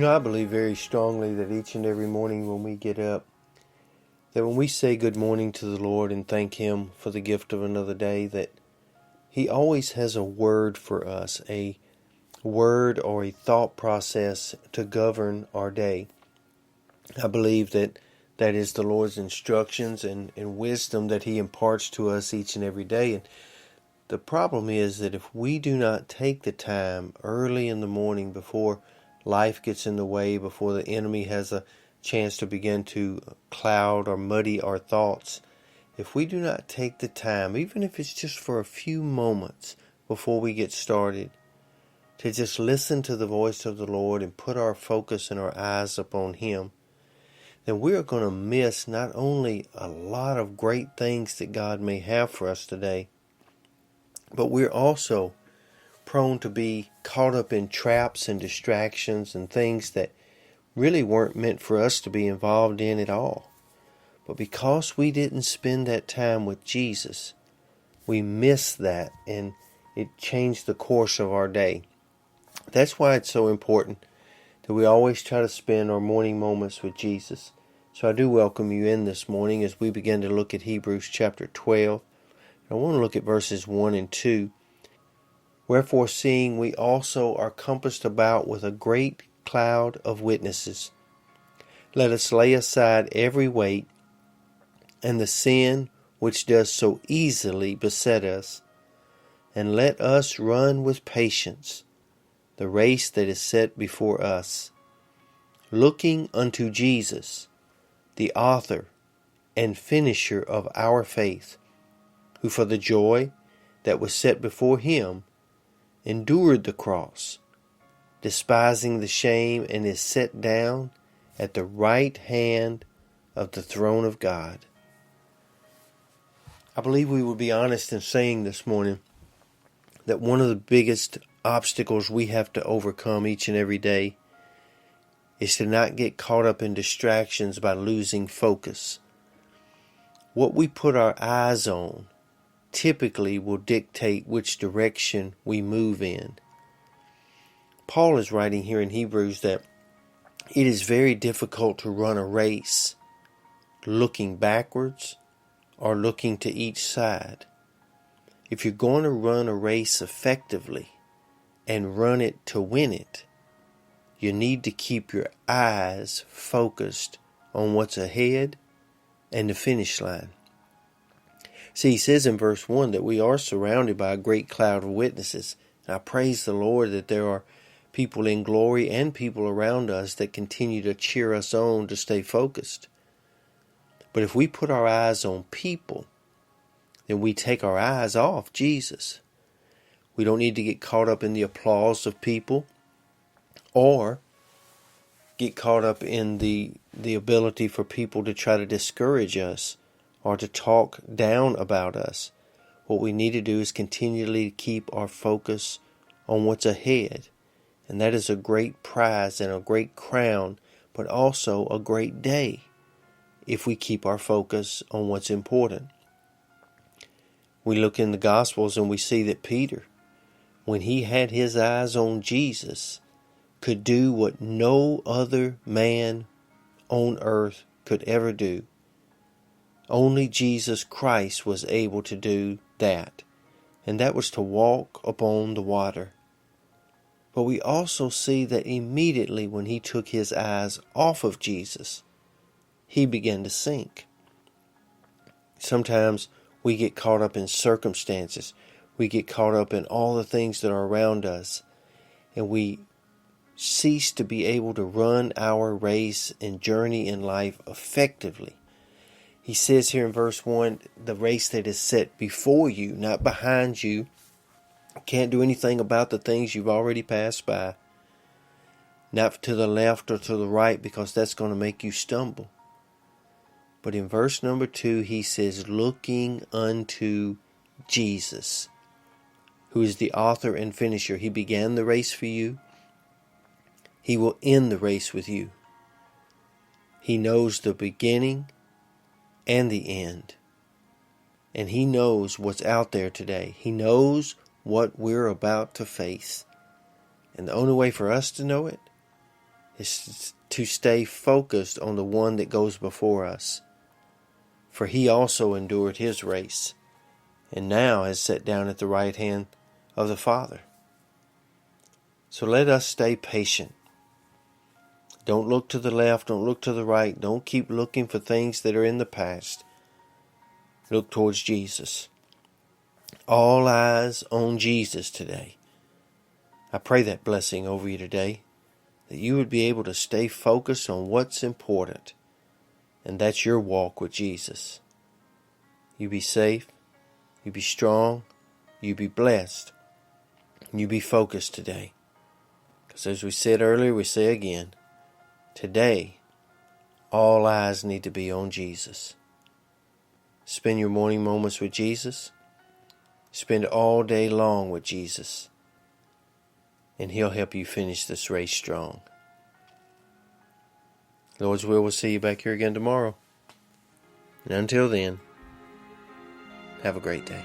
I believe very strongly that each and every morning when we get up, that when we say good morning to the Lord and thank Him for the gift of another day, that He always has a word for us, a word or a thought process to govern our day. I believe that is the Lord's instructions and wisdom that He imparts to us each and every day. And the problem is that if we do not take the time early in the morning before life gets in the way, before the enemy has a chance to begin to cloud or muddy our thoughts, if we do not take the time, even if it's just for a few moments before we get started, to just listen to the voice of the Lord and put our focus and our eyes upon Him, then we are going to miss not only a lot of great things that God may have for us today, but we're also prone to be caught up in traps and distractions and things that really weren't meant for us to be involved in at all. But because we didn't spend that time with Jesus, we missed that, and it changed the course of our day. That's why it's so important that we always try to spend our morning moments with Jesus. So I do welcome you in this morning as we begin to look at Hebrews chapter 12. I want to look at verses 1 and 2. Wherefore, seeing we also are compassed about with a great cloud of witnesses, let us lay aside every weight and the sin which does so easily beset us, and let us run with patience the race that is set before us, looking unto Jesus, the author and finisher of our faith, who for the joy that was set before Him endured the cross, despising the shame, and is set down at the right hand of the throne of God. I believe we would be honest in saying this morning that one of the biggest obstacles we have to overcome each and every day is to not get caught up in distractions by losing focus. What we put our eyes on typically will dictate which direction we move in. Paul is writing here in Hebrews that it is very difficult to run a race looking backwards or looking to each side. If you're going to run a race effectively and run it to win it, you need to keep your eyes focused on what's ahead and the finish line. See, he says in verse 1 that we are surrounded by a great cloud of witnesses. And I praise the Lord that there are people in glory and people around us that continue to cheer us on to stay focused. But if we put our eyes on people, then we take our eyes off Jesus. We don't need to get caught up in the applause of people or get caught up in the ability for people to try to discourage us or to talk down about us. What we need to do is continually keep our focus on what's ahead. And that is a great prize and a great crown, but also a great day if we keep our focus on what's important. We look in the Gospels and we see that Peter, when he had his eyes on Jesus, could do what no other man on earth could ever do. Only Jesus Christ was able to do that, and that was to walk upon the water. But we also see that immediately when he took his eyes off of Jesus, he began to sink. Sometimes we get caught up in circumstances. We get caught up in all the things that are around us, and we cease to be able to run our race and journey in life effectively. He says here in verse 1, the race that is set before you, not behind you. Can't do anything about the things you've already passed by. Not to the left or to the right, because that's going to make you stumble. But in verse number 2, he says, looking unto Jesus, who is the author and finisher. He began the race for you. He will end the race with you. He knows the beginning and the end. And He knows what's out there today. He knows what we're about to face. And the only way for us to know it is to stay focused on the one that goes before us. For he also endured his race, and now has sat down at the right hand of the Father. So let us stay patient. Don't look to the left, don't look to the right, don't keep looking for things that are in the past. Look towards Jesus. All eyes on Jesus today. I pray that blessing over you today, that you would be able to stay focused on what's important, and that's your walk with Jesus. You be safe, you be strong, you be blessed, and you be focused today. Because as we said earlier, we say again, today, all eyes need to be on Jesus. Spend your morning moments with Jesus. Spend all day long with Jesus. And He'll help you finish this race strong. Lord's will, we'll see you back here again tomorrow. And until then, have a great day.